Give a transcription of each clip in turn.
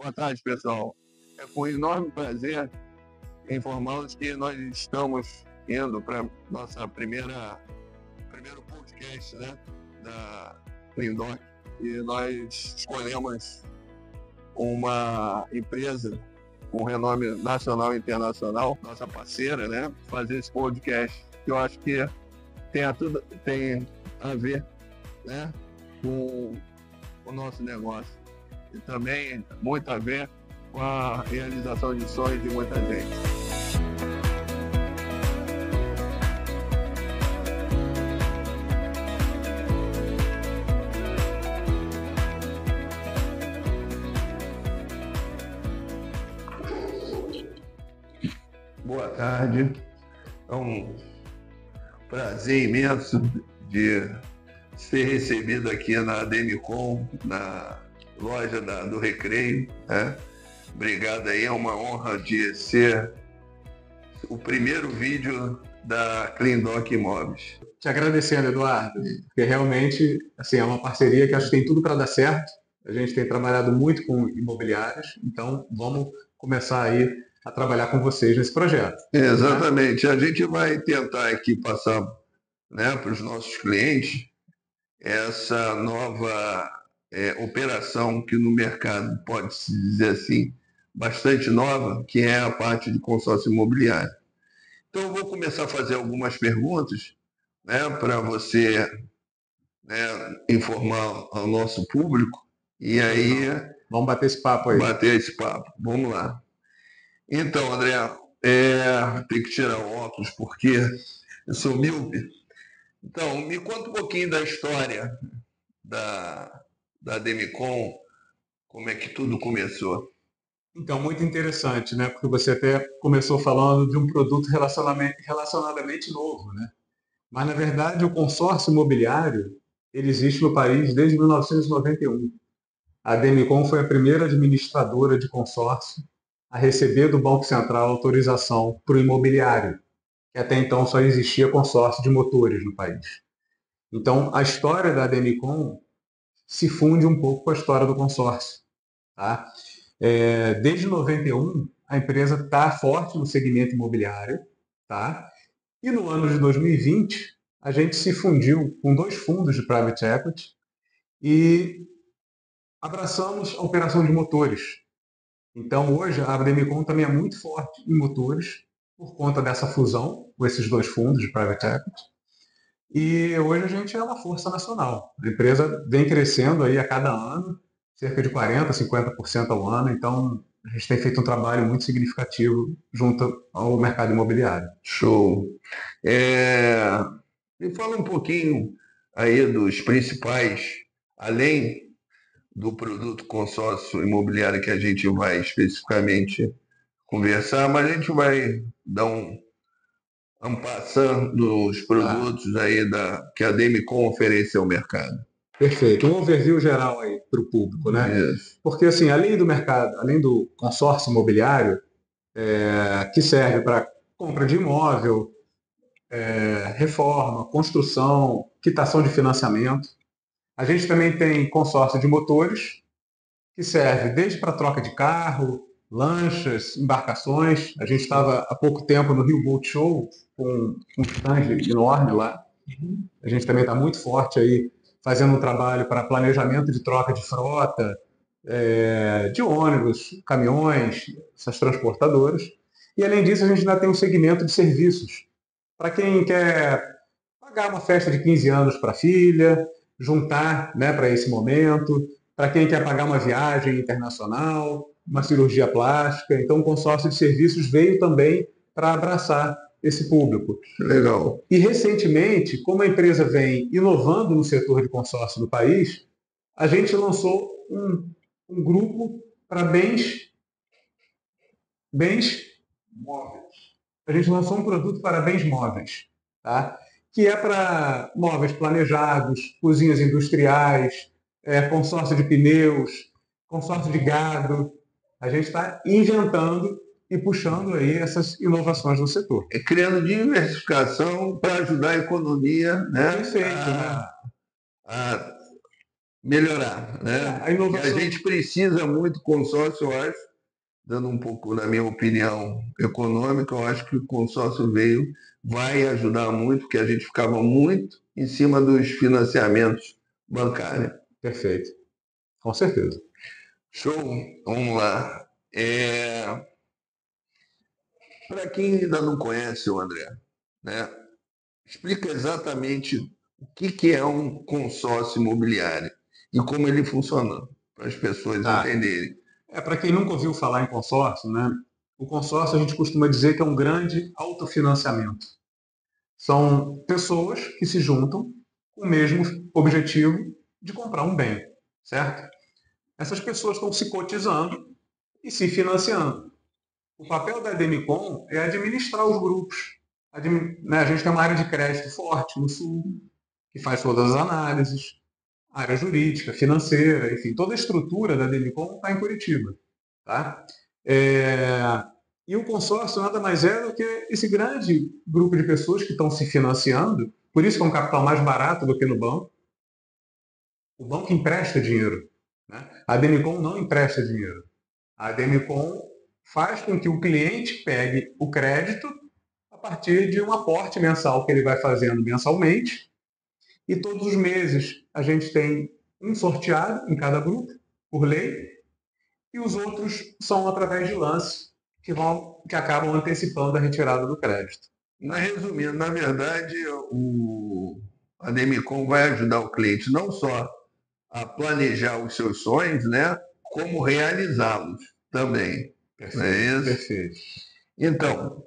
Boa tarde, pessoal. É com enorme prazer informá-los que nós estamos indo para nossa primeiro podcast, né, da Cleandoc, e nós escolhemos uma empresa com renome nacional e internacional, nossa parceira, né, fazer esse podcast, que eu acho que tem a ver, né, com o nosso negócio. E também muito a ver com a realização de sonhos de muita gente. Boa tarde. É um prazer imenso de ser recebido aqui na Ademicon, na loja do Recreio, né? Obrigado aí, é uma honra de ser o primeiro vídeo da Cleandoc Imóveis. Te agradecendo, Eduardo, porque realmente assim, é uma parceria que acho que tem tudo para dar certo. A gente tem trabalhado muito com imobiliários, então vamos começar aí a trabalhar com vocês nesse projeto. Exatamente, né? A gente vai tentar aqui passar, né, para os nossos clientes essa nova operação que no mercado pode-se dizer assim, bastante nova, que é a parte de consórcio imobiliário. Então eu vou começar a fazer algumas perguntas, né, para você, né, informar ao nosso público, e aí... Vamos bater esse papo aí. Vamos lá. Então, André, tem que tirar o óculos porque eu sou míope. Então, me conta um pouquinho da história da Ademicon, como é que tudo começou. Então, muito interessante, né? Porque você até começou falando de um produto relacionadamente novo, né? Mas, na verdade, o consórcio imobiliário, ele existe no país desde 1991. A Ademicon foi a primeira administradora de consórcio a receber do Banco Central autorização para o imobiliário, que até então só existia consórcio de motores no país. Então, a história da Ademicon se funde um pouco com a história do consórcio, tá? Desde 91, a empresa está forte no segmento imobiliário, tá? E no ano de 2020, a gente se fundiu com 2 fundos de private equity e abraçamos a operação de motores. Então, hoje, a Ademicon também é muito forte em motores por conta dessa fusão com esses 2 fundos de private equity. E hoje a gente é uma força nacional. A empresa vem crescendo aí a cada ano, cerca de 40%, 50% ao ano. Então, a gente tem feito um trabalho muito significativo junto ao mercado imobiliário. Show! Me fala um pouquinho aí dos principais, além do produto consórcio imobiliário que a gente vai especificamente conversar, mas a gente vai dar um passando dos produtos aí que a Ademicon oferece ao mercado. Perfeito. Um overview geral aí para o público, né? Isso. Porque, assim, além do mercado, além do consórcio imobiliário, que serve para compra de imóvel, reforma, construção, quitação de financiamento, a gente também tem consórcio de motores, que serve desde para troca de carro, lanchas, embarcações. A gente estava há pouco tempo no Rio Boat Show com um stand enorme lá. A gente também está muito forte aí fazendo um trabalho para planejamento de troca de frota, de ônibus, caminhões, essas transportadoras. E além disso, a gente ainda tem um segmento de serviços. Para quem quer pagar uma festa de 15 anos para a filha, juntar, né, para esse momento, para quem quer pagar uma viagem internacional, uma cirurgia plástica. Então, o consórcio de serviços veio também para abraçar esse público. Legal. E, recentemente, como a empresa vem inovando no setor de consórcio do país, a gente lançou um grupo para bens móveis. A gente lançou um produto para bens móveis, tá? Que é para móveis planejados, cozinhas industriais, consórcio de pneus, consórcio de gado. A gente está inventando e puxando aí essas inovações no setor. Criando diversificação para ajudar a economia, né? Perfeito, né? A melhorar, A né? E a inovação. gente precisa muito consórcio, eu acho, dando um pouco na minha opinião econômica, eu acho que o consórcio vai ajudar muito, porque a gente ficava muito em cima dos financiamentos bancários. Perfeito, com certeza. Show? Vamos lá. Para quem ainda não conhece o André, né, explica exatamente o que é um consórcio imobiliário e como ele funciona, para as pessoas Tá. entenderem. Para quem nunca ouviu falar em consórcio, né? O consórcio a gente costuma dizer que é um grande autofinanciamento. São pessoas que se juntam com o mesmo objetivo de comprar um bem, certo? Essas pessoas estão se cotizando e se financiando. O papel da Demicon é administrar os grupos. Né, a gente tem uma área de crédito forte no Sul, que faz todas as análises, área jurídica, financeira, enfim, toda a estrutura da Demicon está em Curitiba. Tá? É, E o consórcio nada mais é do que esse grande grupo de pessoas que estão se financiando, por isso que é um capital mais barato do que no banco. O banco empresta dinheiro. Né? A Demicon não empresta dinheiro. A Demicon faz com que o cliente pegue o crédito a partir de um aporte mensal que ele vai fazendo mensalmente. E todos os meses a gente tem um sorteado em cada grupo, por lei, e os outros são através de lance que acabam antecipando a retirada do crédito. Resumindo, na verdade, a Demicon vai ajudar o cliente não só a planejar os seus sonhos, né, como realizá-los também. Não é Perfeito, isso? perfeito. Então,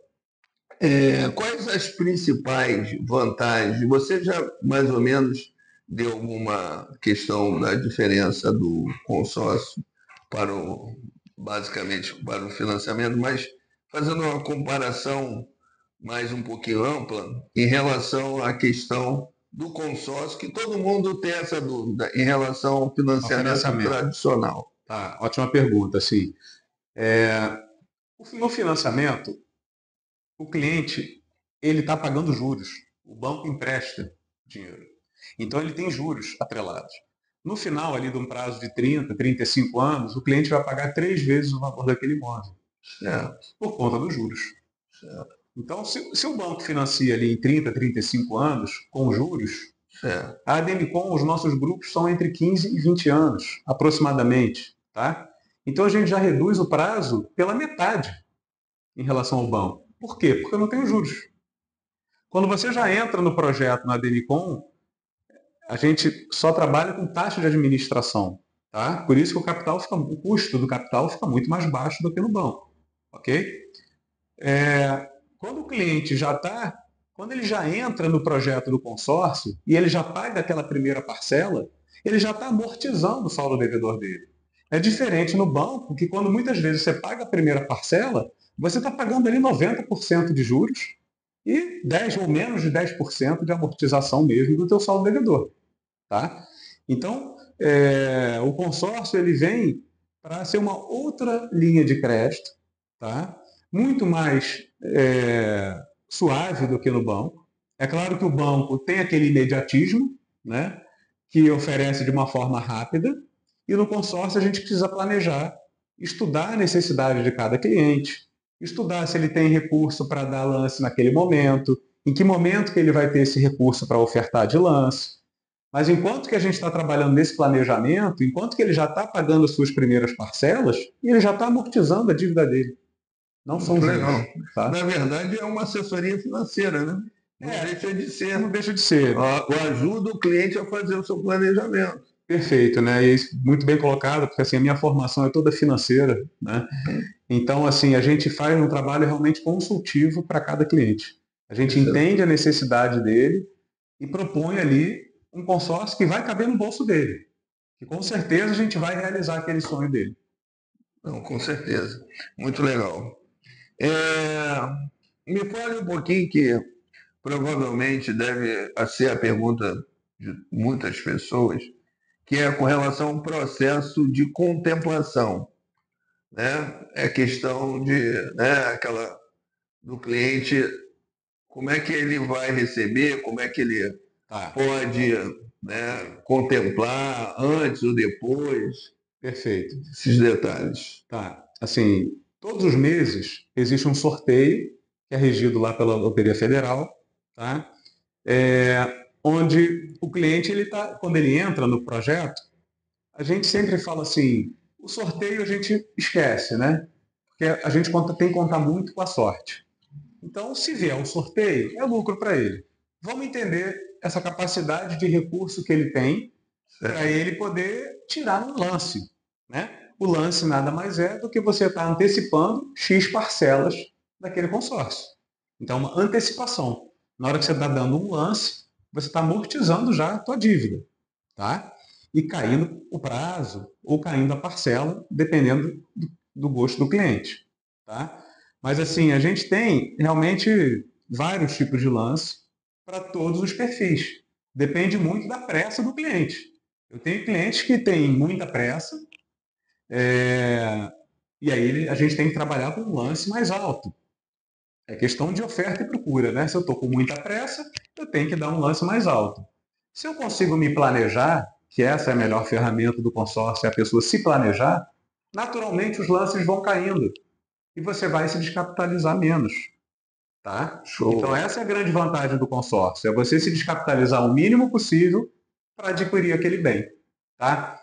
quais as principais vantagens? Você já mais ou menos deu alguma questão da diferença do consórcio para basicamente para o financiamento, mas fazendo uma comparação mais um pouquinho ampla em relação à questão do consórcio, que todo mundo tem essa dúvida em relação ao Ao financiamento financiamento. tradicional. Tá, ótima pergunta. Assim, no financiamento, o cliente ele está pagando juros. O banco empresta dinheiro. Então ele tem juros atrelados. No final ali de um prazo de 30, 35 anos, o cliente vai pagar 3 vezes o valor daquele imóvel, Certo, por conta dos juros. certo, Então, se o banco financia ali em 30, 35 anos, com juros, certo. a Demicon, os nossos grupos são entre 15 e 20 anos, aproximadamente. Tá? Então a gente já reduz o prazo pela metade em relação ao banco. Por quê? Porque eu não tenho juros. Quando você já entra no projeto na Demicon, a gente só trabalha com taxa de administração. Tá? Por isso que o custo do capital fica muito mais baixo do que no banco. Ok? Quando o cliente quando ele já entra no projeto do consórcio e ele já paga aquela primeira parcela, ele já está amortizando o saldo devedor dele. É diferente no banco, que quando muitas vezes você paga a primeira parcela, você está pagando ali 90% de juros e 10 ou menos de 10% de amortização mesmo do teu saldo devedor. Tá? Então, o consórcio ele vem para ser uma outra linha de crédito, tá? Muito mais suave do que no banco. É claro que o banco tem aquele imediatismo, né, que oferece de uma forma rápida, e no consórcio a gente precisa planejar, estudar a necessidade de cada cliente, estudar se ele tem recurso para dar lance naquele momento, em que momento que ele vai ter esse recurso para ofertar de lance. Mas enquanto que a gente está trabalhando nesse planejamento, enquanto que ele já está pagando as suas primeiras parcelas, ele já está amortizando a dívida dele. Não são Muito juros. legal. Tá? Na verdade, é uma assessoria financeira, né? Não deixa de ser. Não deixa de ser. Ajuda o cliente a fazer o seu planejamento. Perfeito, né? E isso muito bem colocado, porque assim, a minha formação é toda financeira, né? Então, assim, a gente faz um trabalho realmente consultivo para cada cliente. A gente entende a necessidade dele e propõe ali um consórcio que vai caber no bolso dele. Que com certeza a gente vai realizar aquele sonho dele. Não, com certeza. Muito legal. Me fale um pouquinho que provavelmente deve ser a pergunta de muitas pessoas, que é com relação ao processo de contemplação, né? É questão de, né, aquela do cliente, como é que ele vai receber, como é que ele Tá. pode né, contemplar antes ou depois, Perfeito. esses detalhes. Tá. Assim, todos os meses existe um sorteio que é regido lá pela Loteria Federal, tá? Onde o cliente, quando ele entra no projeto, a gente sempre fala assim, o sorteio a gente esquece, né? Porque a gente tem que contar muito com a sorte. Então, se vier o sorteio, é lucro para ele. Vamos entender essa capacidade de recurso que ele tem para ele poder tirar um lance, né? O lance nada mais é do que você estar antecipando X parcelas daquele consórcio. Então, uma antecipação. Na hora que você está dando um lance, você está amortizando já a tua dívida, tá? E caindo o prazo ou caindo a parcela, dependendo do gosto do cliente, tá? Mas assim, a gente tem realmente vários tipos de lance para todos os perfis. Depende muito da pressa do cliente. Eu tenho clientes que têm muita pressa, e aí a gente tem que trabalhar com um lance mais alto. É questão de oferta e procura, né? Se eu estou com muita pressa, eu tenho que dar um lance mais alto. Se eu consigo me planejar, que essa é a melhor ferramenta do consórcio, é a pessoa se planejar, naturalmente os lances vão caindo e você vai se descapitalizar menos, tá? Show. Então essa é a grande vantagem do consórcio, é você se descapitalizar o mínimo possível para adquirir aquele bem, tá?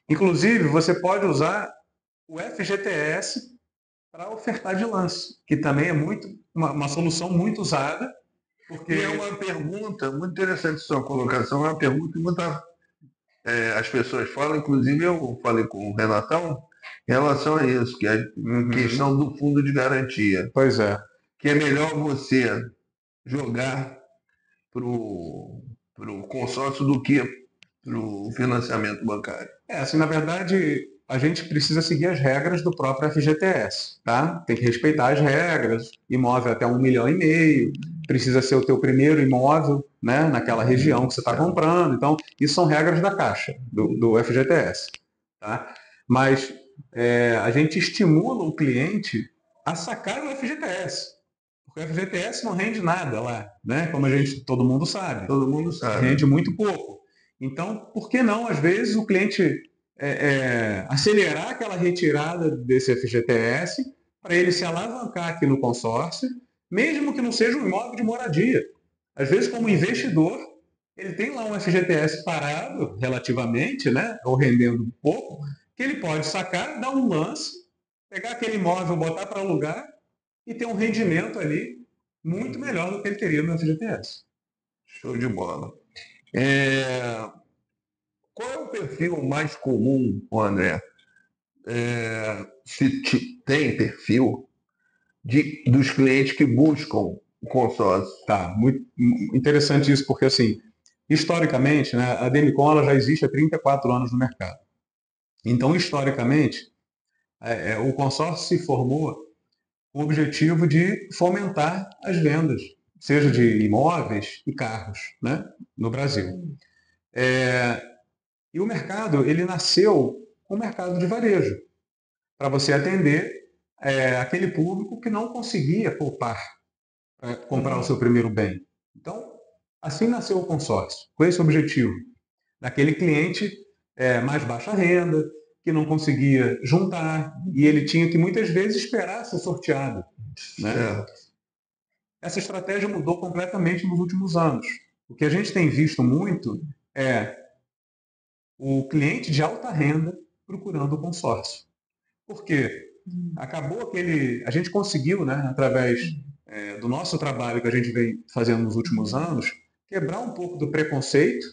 Inclusive, você pode usar o FGTS para ofertar de lance, que também é uma solução muito usada. Porque E é uma pergunta muito interessante sua colocação, é uma pergunta que as pessoas falam, inclusive eu falei com o Renatão em relação a isso, que é a questão do fundo de garantia. Pois é. Que é melhor você jogar para o consórcio do que para o financiamento bancário. Assim, na verdade, a gente precisa seguir as regras do próprio FGTS, tá? Tem que respeitar as regras, imóvel até 1,5 milhão, precisa ser o teu primeiro imóvel, né, naquela região que você está comprando. Então, isso são regras da Caixa, do FGTS, tá? Mas a gente estimula o cliente a sacar o FGTS. Porque o FGTS não rende nada lá, né? Como todo mundo sabe. Todo mundo sabe. Rende muito pouco. Então, por que não, às vezes, o cliente acelerar aquela retirada desse FGTS para ele se alavancar aqui no consórcio, mesmo que não seja um imóvel de moradia. Às vezes, como investidor, ele tem lá um FGTS parado, relativamente, né, ou rendendo pouco, que ele pode sacar, dar um lance, pegar aquele imóvel, botar para alugar e ter um rendimento ali muito melhor do que ele teria no FGTS. Show de bola. Qual é o perfil mais comum, André? Se tem perfil dos clientes que buscam o consórcio? Tá, muito interessante isso, porque assim, historicamente, né, a Demicon ela já existe há 34 anos no mercado. Então, historicamente, o consórcio se formou com o objetivo de fomentar as vendas, seja de imóveis e carros, né, no Brasil. E o mercado, ele nasceu com o mercado de varejo, para você atender aquele público que não conseguia poupar para comprar o seu primeiro bem. Então, assim nasceu o consórcio, com esse objetivo. Daquele cliente mais baixa renda, que não conseguia juntar, e ele tinha que muitas vezes esperar ser sorteado, né? Essa estratégia mudou completamente nos últimos anos. O que a gente tem visto muito é o cliente de alta renda procurando o consórcio. Por quê? Acabou a gente conseguiu, né, através do nosso trabalho que a gente vem fazendo nos últimos anos, quebrar um pouco do preconceito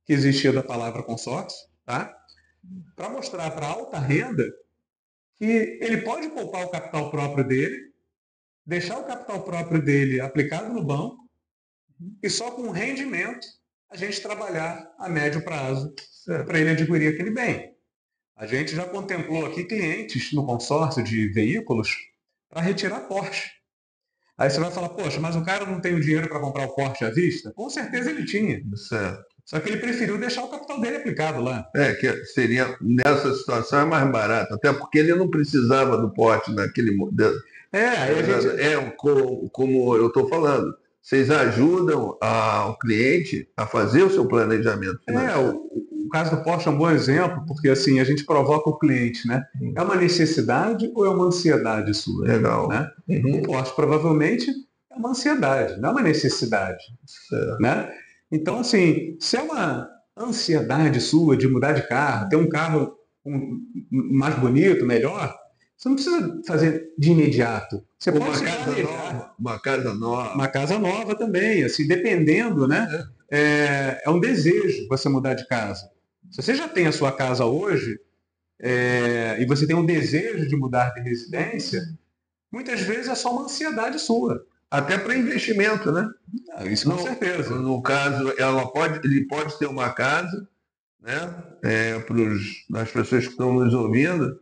que existia da palavra consórcio, tá? Para mostrar para a alta renda que ele pode poupar o capital próprio dele, deixar o capital próprio dele aplicado no banco e só com rendimento a gente trabalhar a médio prazo para ele adquirir aquele bem. A gente já contemplou aqui clientes no consórcio de veículos para retirar Porsche. Aí você vai falar, poxa, mas o cara não tem o dinheiro para comprar o Porsche à vista? Com certeza ele tinha. Certo. Só que ele preferiu deixar o capital dele aplicado lá. Que seria, nessa situação, é mais barato. Até porque ele não precisava do Porsche naquele modelo. Aí a gente... como eu estou falando. vocês ajudam o cliente a fazer o seu planejamento financeiro. O caso do Porsche é um bom exemplo, porque assim, a gente provoca o cliente, né? É uma necessidade ou é uma ansiedade sua? Legal. Né? O Porsche provavelmente é uma ansiedade, não é uma necessidade. Certo. Né? Então, assim, se é uma ansiedade sua de mudar de carro, ter um carro mais bonito, melhor, você não precisa fazer de imediato. Você pode Uma casa nova. Uma casa nova. Uma casa nova também, assim, dependendo, né? É um desejo você mudar de casa. Se você já tem a sua casa hoje, e você tem um desejo de mudar de residência, muitas vezes é só uma ansiedade sua. Até para investimento, né? Isso com certeza. No caso, ele pode ter uma casa, né? Para as pessoas que estão nos ouvindo,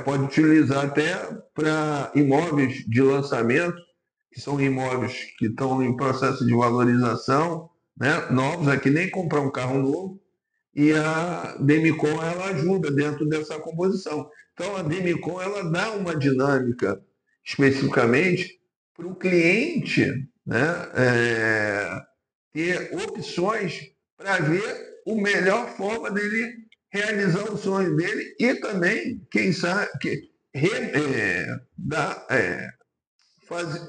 pode utilizar até para imóveis de lançamento, que são imóveis que estão em processo de valorização, né? Novos, é que nem comprar um carro novo, e a Demicon ela ajuda dentro dessa composição. Então a Demicon ela dá uma dinâmica especificamente para o cliente, né, ter opções para ver a melhor forma dele realizar o sonho dele e também, quem sabe,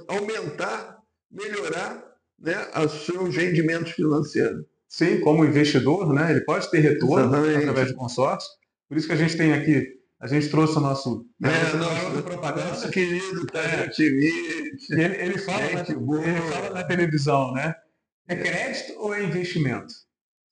aumentar, melhorar, né, os seus rendimentos financeiros. Sim, como investidor, né, ele pode ter retorno através de consórcio. Por isso que a gente tem aqui, a gente trouxe o nosso propaganda. Nosso querido ele fala na televisão, né? É crédito ou é investimento?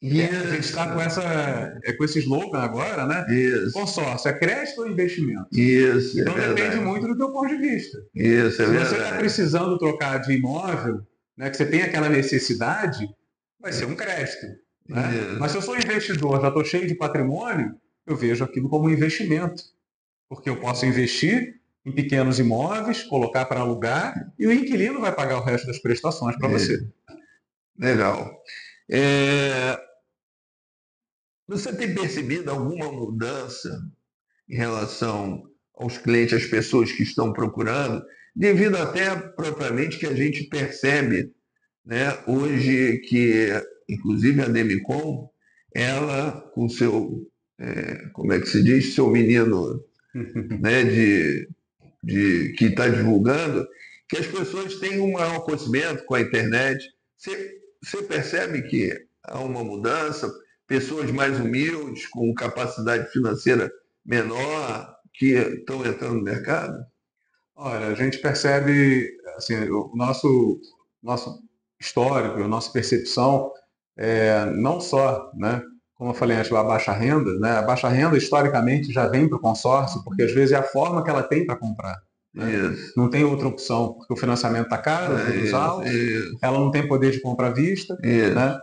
A gente está com esse slogan agora, né? Isso. Consórcio, é crédito ou investimento? Isso. Então depende muito do teu ponto de vista. Isso, Se você está precisando trocar de imóvel, né, que você tem aquela necessidade, vai ser um crédito. Né? Mas se eu sou investidor, já estou cheio de patrimônio, eu vejo aquilo como um investimento. Porque eu posso investir em pequenos imóveis, colocar para alugar, e o inquilino vai pagar o resto das prestações para você. Legal. Você tem percebido alguma mudança em relação aos clientes, às pessoas que estão procurando, devido até propriamente que a gente percebe, né, hoje que, inclusive a Demicon, ela com seu, como é que se diz, seu menino, né, que está divulgando, que as pessoas têm um maior conhecimento com a internet. Você percebe que há uma mudança, pessoas mais humildes, com capacidade financeira menor, que estão entrando no mercado? Olha, a gente percebe, assim, o nosso histórico, a nossa percepção, não só, né, como eu falei antes, a baixa renda, né, a baixa renda historicamente já vem para o consórcio, porque às vezes é a forma que ela tem para comprar. Né? Não tem outra opção, porque o financiamento está caro, os juros altos, ela não tem poder de compra à vista, né?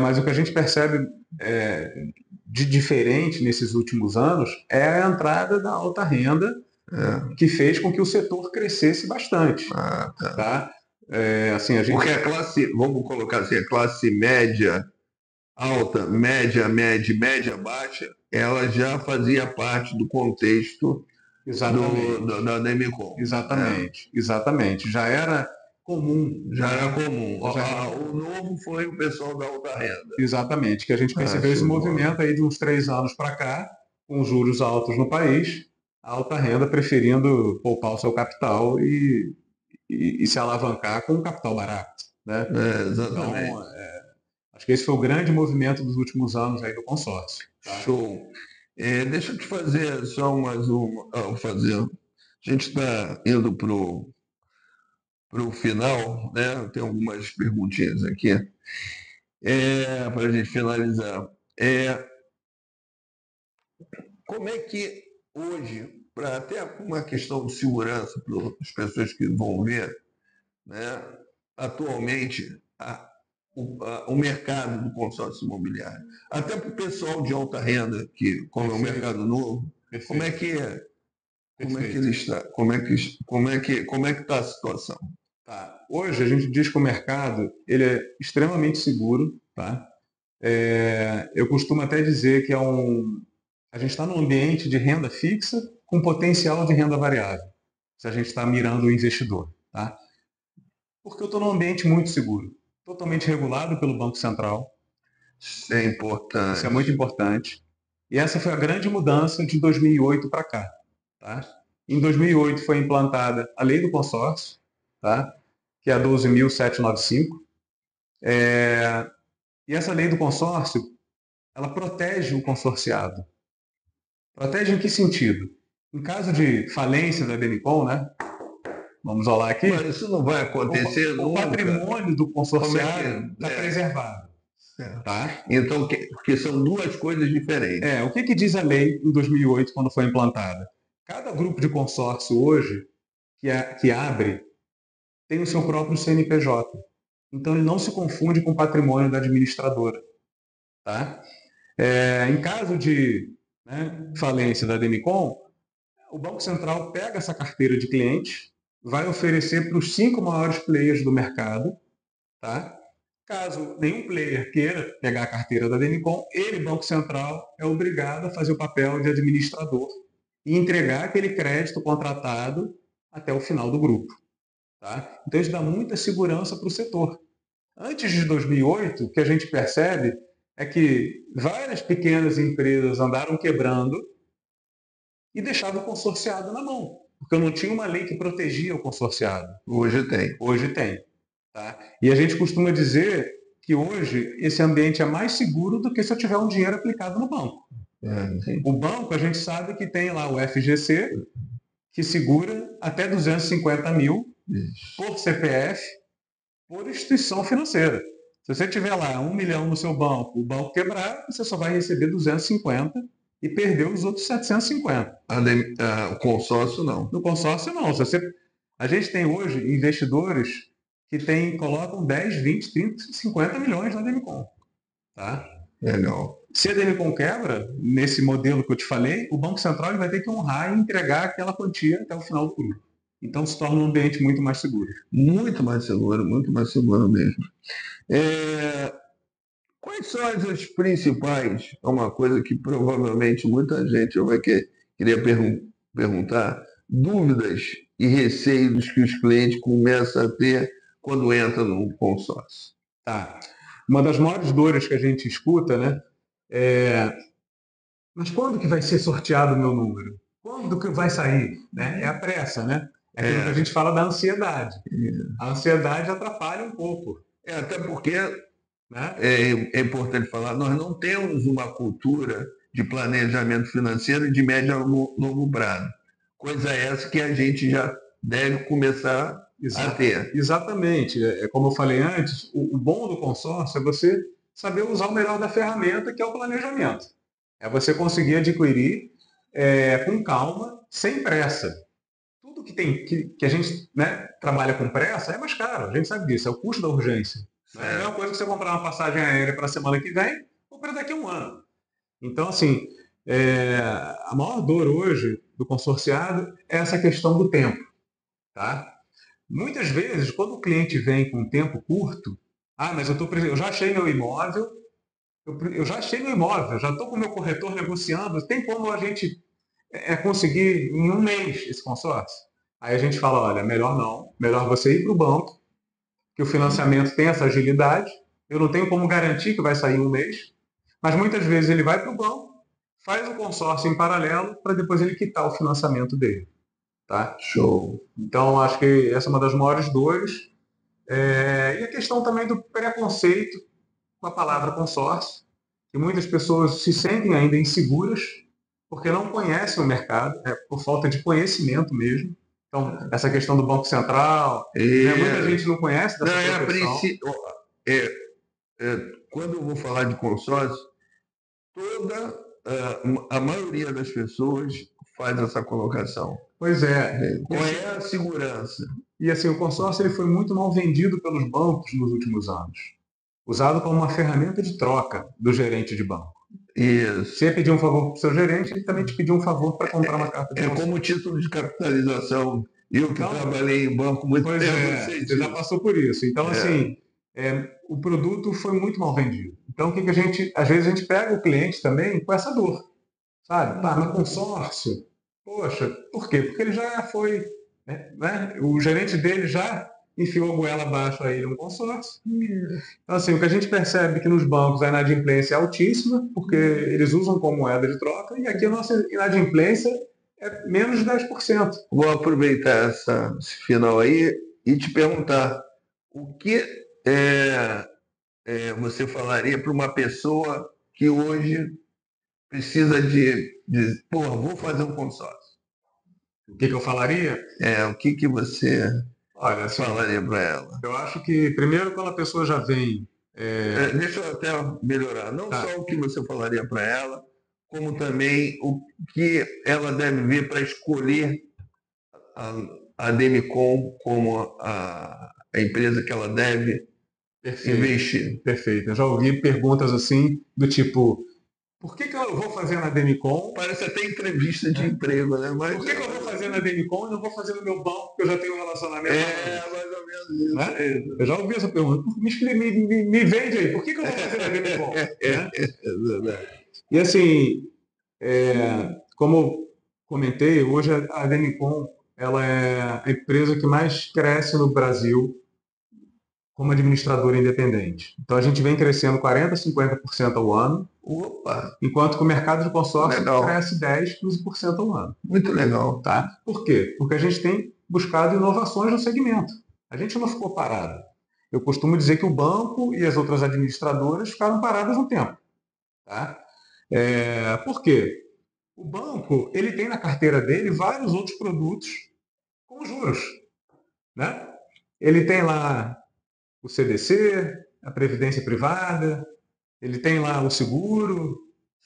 Mas o que a gente percebe de diferente nesses últimos anos é a entrada da alta renda, que fez com que o setor crescesse bastante. Tá? Assim, porque a classe, vamos colocar assim, a classe média alta, média, baixa, ela já fazia parte do contexto da Demicon. Exatamente. Já era comum. O novo foi o pessoal da alta renda. Exatamente, que a gente percebeu esse movimento aí de uns 3 anos para cá, com juros altos no país, a alta renda preferindo poupar o seu capital e se alavancar com um capital barato. Né? Exatamente. Então, acho que esse foi o grande movimento dos últimos anos aí do consórcio. Tá? Show. Deixa eu te fazer só mais uma. A gente está indo para o final, né? Tem algumas perguntinhas aqui para a gente finalizar. Como é que hoje, para até uma questão de segurança para as pessoas que vão ver, né? Atualmente o mercado do consórcio imobiliário, até para o pessoal de alta renda, que como é um mercado novo, como é que ele está? Como é que está a situação? Tá. Hoje a gente diz que o mercado ele é extremamente seguro, tá? Eu costumo até dizer que a gente está num ambiente de renda fixa com potencial de renda variável, se a gente está mirando o investidor, tá? Porque eu estou num ambiente muito seguro, totalmente regulado pelo Banco Central. Isso é importante. Isso é muito importante. E essa foi a grande mudança de 2008 para cá. Tá? Em 2008 foi implantada a Lei do Consórcio, tá? Que é a 12.795. E essa Lei do Consórcio, ela protege o consorciado. Protege em que sentido? Em caso de falência da Demicon, né? Vamos olhar aqui. Mas isso não vai acontecer O nunca. patrimônio do consorciado está É? preservado. Tá? Então, porque são duas coisas diferentes. O que diz a lei em 2008, quando foi implantada? Cada grupo de consórcio hoje que abre tem o seu próprio CNPJ. Então, ele não se confunde com o patrimônio da administradora. Tá? Em caso de falência da Demicon, o Banco Central pega essa carteira de clientes, vai oferecer para os 5 maiores players do mercado. Tá? Caso nenhum player queira pegar a carteira da Demicon, ele, Banco Central, é obrigado a fazer o papel de administrador e entregar aquele crédito contratado até o final do grupo. Tá? Então, isso dá muita segurança para o setor. Antes de 2008, o que a gente percebe é que várias pequenas empresas andaram quebrando e deixavam o consorciado na mão, porque não tinha uma lei que protegia o consorciado. Hoje tem. Hoje tem. Tá? E a gente costuma dizer que hoje esse ambiente é mais seguro do que se eu tiver um dinheiro aplicado no banco. O banco, a gente sabe que tem lá o FGC, que segura até 250 mil por CPF, por instituição financeira. Se você tiver lá 1 milhão no seu banco, o banco quebrar, você só vai receber 250 e perder os outros 750. O consórcio não. No consórcio não. A gente tem hoje investidores que colocam 10, 20, 30, 50 milhões na Demicon. Tá? Legal. Se a Demicon quebra, nesse modelo que eu te falei, o Banco Central vai ter que honrar e entregar aquela quantia até o final do grupo. Então se torna um ambiente muito mais seguro. Muito mais seguro mesmo. Quais são as principais? É uma coisa que provavelmente muita gente queria perguntar, dúvidas e receios que os clientes começam a ter quando entram no consórcio. Tá. Uma das maiores dores que a gente escuta, né? Mas quando que vai ser sorteado o meu número? Quando que vai sair? Né? É a pressa, né? É aquilo que a gente fala da ansiedade. A ansiedade atrapalha um pouco. Até porque, né? É importante falar, nós não temos uma cultura de planejamento financeiro de médio a longo prazo. Coisa essa que a gente já deve começar a ter. Exatamente. Como eu falei antes, o bom do consórcio é você saber usar o melhor da ferramenta, que é o planejamento. É você conseguir adquirir com calma, sem pressa. Tudo que a gente trabalha com pressa é mais caro, a gente sabe disso, é o custo da urgência. É a mesma coisa que você comprar uma passagem aérea para a semana que vem ou para daqui a um ano. Então, assim, a maior dor hoje do consorciado é essa questão do tempo. Tá? Muitas vezes, quando o cliente vem com um tempo curto, mas eu já achei meu imóvel, já estou com o meu corretor negociando, tem como a gente conseguir em um mês esse consórcio? Aí a gente fala, olha, melhor não, melhor você ir para o banco, que o financiamento tem essa agilidade, eu não tenho como garantir que vai sair em um mês, mas muitas vezes ele vai para o banco, faz o consórcio em paralelo, para depois ele quitar o financiamento dele. Tá? Show. Então, acho que essa é uma das maiores dores. E a questão também do preconceito com a palavra consórcio, que muitas pessoas se sentem ainda inseguras porque não conhecem o mercado, por falta de conhecimento mesmo. Então, essa questão do Banco Central, muita gente não conhece dessa proteção. Quando eu vou falar de consórcio, a maioria das pessoas faz essa colocação. Pois é. Qual é a segurança? E assim, o consórcio ele foi muito mal vendido pelos bancos nos últimos anos. Usado como uma ferramenta de troca do gerente de banco. Isso. Você pedir um favor para o seu gerente, ele também te pediu um favor para comprar uma carta de consórcio. Como título de capitalização. Eu que trabalhei em banco muito tempo. Você já passou por isso. Então, assim, o produto foi muito mal vendido. Então, o que a gente... Às vezes a gente pega o cliente também com essa dor. Sabe? Mas consórcio... Poxa, por quê? Porque ele já foi... O gerente dele já enfiou a goela abaixo aí num consórcio. Então, assim, o que a gente percebe é que nos bancos a inadimplência é altíssima, porque eles usam como moeda de troca, e aqui a nossa inadimplência é menos de 10%. Vou aproveitar esse final aí e te perguntar o que você falaria para uma pessoa que hoje precisa porra, vou fazer um consórcio. O que eu falaria? O que você Olha, assim, falaria para ela? eu acho que, primeiro, quando a pessoa já vem... Deixa eu até melhorar. Não Tá. só o que você falaria para ela, como também o que ela deve ver para escolher a Demicon como a empresa que ela deve investir. Perfeito. Eu já ouvi perguntas assim, do tipo, por que eu vou fazer na Demicon? Parece até entrevista de emprego, né? Mas, por que eu vou fazer na Demicon e não vou fazer no meu banco, porque eu já tenho um relacionamento? Mais ou menos isso. Né? Eu já ouvi essa pergunta. Me vende aí, por que eu vou fazer na Demicon? Né? É verdade. E assim, como comentei, hoje a Demicon ela é a empresa que mais cresce no Brasil como administradora independente. Então a gente vem crescendo 40%, 50% ao ano. Opa! Enquanto que o mercado de consórcio Legal. cresce 10%, 15% ao ano. Muito legal. Tá? Por quê? Porque a gente tem buscado inovações no segmento. A gente não ficou parado. Eu costumo dizer que o banco e as outras administradoras ficaram paradas um tempo. Tá? Por quê? O banco ele tem na carteira dele vários outros produtos com juros. Né? Ele tem lá o CDC, a Previdência Privada, ele tem lá o seguro,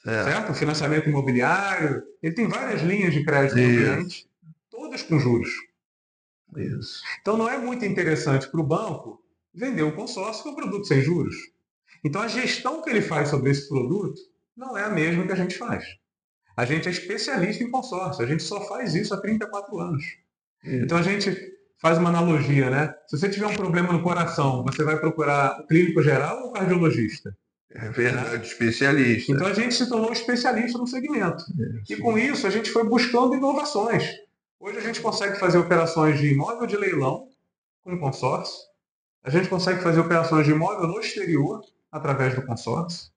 certo? O financiamento imobiliário, ele tem várias linhas de crédito para o cliente, todas com juros. Isso. Então não é muito interessante para o banco vender o consórcio com um produto sem juros. Então a gestão que ele faz sobre esse produto não é a mesma que a gente faz. A gente é especialista em consórcio, a gente só faz isso há 34 anos. Então a gente faz uma analogia, né? Se você tiver um problema no coração, você vai procurar o clínico geral ou o cardiologista? É verdade, especialista. Então a gente se tornou especialista no segmento. E com isso a gente foi buscando inovações. Hoje a gente consegue fazer operações de imóvel de leilão com consórcio. A gente consegue fazer operações de imóvel no exterior através do consórcio.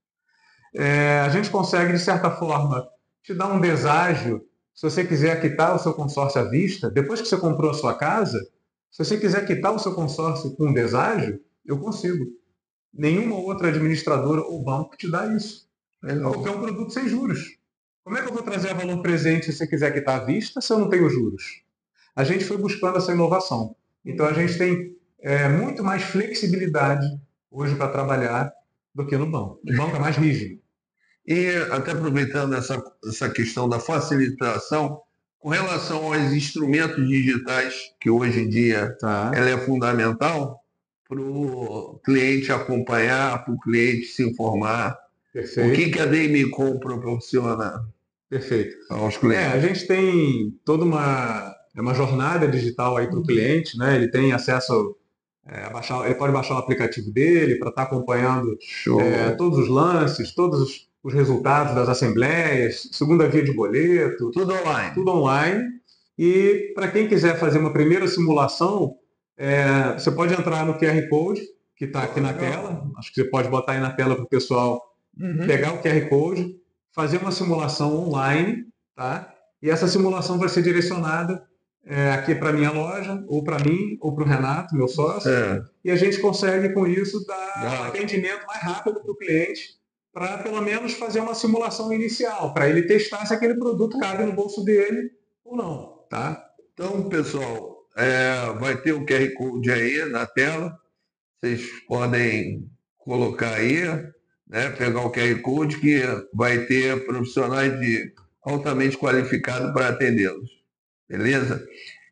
A gente consegue, de certa forma, te dar um deságio. Se você quiser quitar o seu consórcio à vista, depois que você comprou a sua casa, se você quiser quitar o seu consórcio com um deságio, eu consigo. Nenhuma outra administradora ou banco te dá isso. Porque é um produto sem juros. Como é que eu vou trazer valor presente se você quiser quitar à vista se eu não tenho juros? A gente foi buscando essa inovação. Então a gente tem muito mais flexibilidade hoje para trabalhar do que no banco. O banco é mais rígido. E até aproveitando essa questão da facilitação, com relação aos instrumentos digitais, que hoje em dia ela é fundamental para o cliente acompanhar, para o cliente se informar. Perfeito. O que a Demicon proporciona aos clientes? A gente tem toda uma jornada digital aí para o cliente, né? Ele tem acesso ele pode baixar o aplicativo dele para estar acompanhando todos os lances, todos os resultados das assembleias, segunda via de boleto. Tudo online. Tudo online. E para quem quiser fazer uma primeira simulação, você pode entrar no QR Code, que está aqui na tela. Acho que você pode botar aí na tela para o pessoal pegar o QR Code, fazer uma simulação online, tá? E essa simulação vai ser direcionada aqui para a minha loja, ou para mim, ou para o Renato, meu sócio. E a gente consegue, com isso, dar um atendimento mais rápido para o cliente, para pelo menos fazer uma simulação inicial, para ele testar se aquele produto cabe no bolso dele ou não. Tá? Então, pessoal, vai ter o QR Code aí na tela. Vocês podem colocar aí, né, pegar o QR Code, que vai ter profissionais altamente qualificados para atendê-los. Beleza?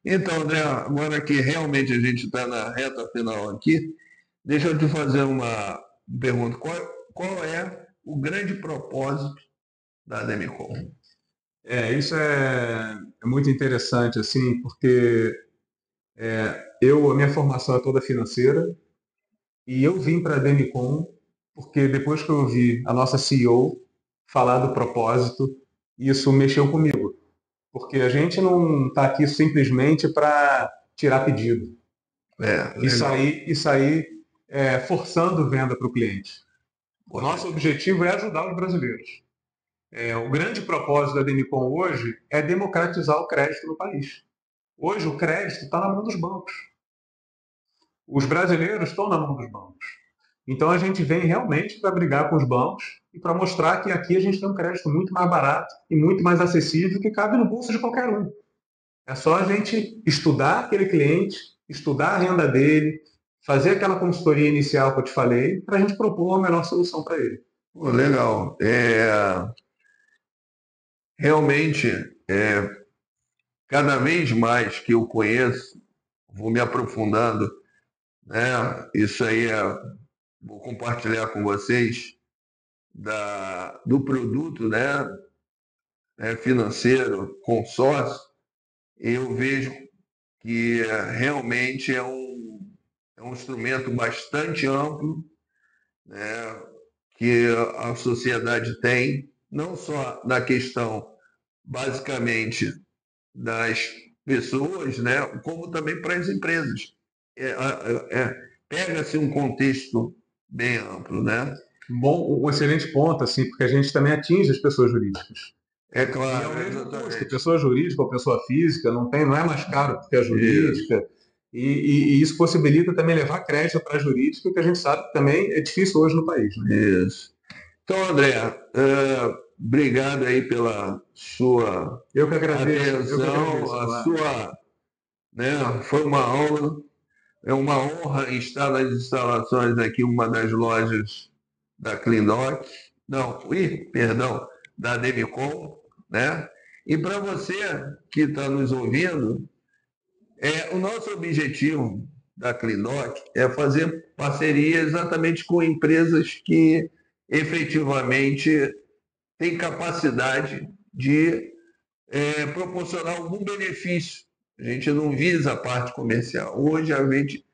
Então, André, agora que realmente a gente está na reta final aqui, deixa eu te fazer uma pergunta. Qual é o grande propósito da Demicon? Isso é muito interessante, assim, porque a minha formação é toda financeira e eu vim para a Demicon porque depois que eu ouvi a nossa CEO falar do propósito, isso mexeu comigo. Porque a gente não está aqui simplesmente para tirar pedido. E sair forçando venda para o cliente. O nosso objetivo é ajudar os brasileiros. O grande propósito da Demicon hoje é democratizar o crédito no país. Hoje o crédito está na mão dos bancos. Os brasileiros estão na mão dos bancos. Então a gente vem realmente para brigar com os bancos e para mostrar que aqui a gente tem um crédito muito mais barato e muito mais acessível que cabe no bolso de qualquer um. É só a gente estudar aquele cliente, estudar a renda dele, fazer aquela consultoria inicial que eu te falei, para a gente propor a melhor solução para ele. Pô, legal. Realmente, cada vez mais que eu conheço, vou me aprofundando, né? Isso aí vou compartilhar com vocês do produto, né? Financeiro, consórcio. Eu vejo que realmente é um instrumento bastante amplo, né, que a sociedade tem, não só na questão, basicamente, das pessoas, né, como também para as empresas. Pega-se um contexto bem amplo, né? Bom, um excelente ponto, assim, porque a gente também atinge as pessoas jurídicas. É claro, E ao mesmo custo, exatamente. pessoa jurídica ou pessoa física não é mais caro que a jurídica. E isso possibilita também levar crédito para a jurídica, que a gente sabe que também é difícil hoje no país. Né? Isso. Então, André, obrigado aí pela sua Eu que agradeço, atenção, né, foi uma aula. É uma honra estar nas instalações aqui, uma das lojas da Cleandoc, da Demicon, né? E para você que está nos ouvindo, o nosso objetivo da Cleandoc é fazer parceria exatamente com empresas que efetivamente têm capacidade de proporcionar algum benefício. A gente não visa a parte comercial. Hoje a gente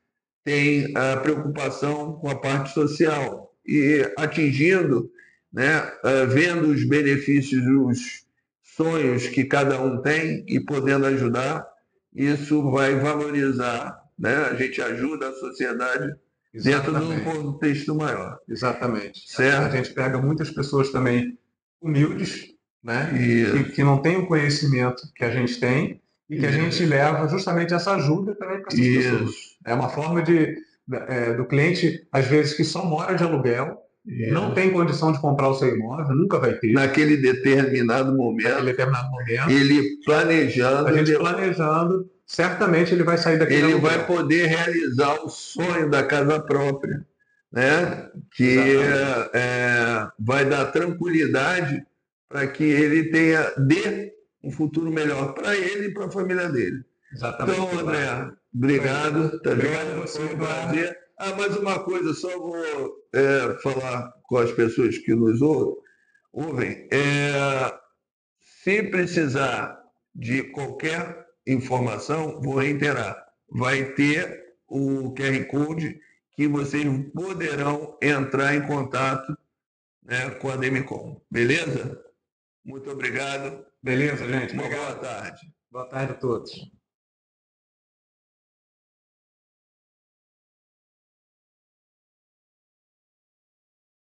tem a preocupação com a parte social e atingindo, né, vendo os benefícios, os sonhos que cada um tem e podendo ajudar, isso vai valorizar, né? A gente ajuda a sociedade dentro de um contexto maior. Exatamente. Certo? A gente pega muitas pessoas também humildes, né? Que não têm o conhecimento que a gente tem e que a gente leva justamente essa ajuda também para essas pessoas. É uma forma do cliente, às vezes, que só mora de aluguel, não tem condição de comprar o seu imóvel, nunca vai ter. Naquele determinado momento, ele planejando. A gente planejando, certamente ele vai sair daquele aluguel. Vai poder realizar o sonho da casa própria, né? Que vai dar tranquilidade para que ele dê um futuro melhor para ele e para a família dele. Exatamente. Então, André, obrigado. Foi um prazer. Mais uma coisa, só vou falar com as pessoas que nos ouvem. Se precisar de qualquer informação, vou reiterar, vai ter o QR Code que vocês poderão entrar em contato, né, com a Demicon. Beleza? Muito obrigado. Beleza, gente. Boa tarde. Boa tarde a todos.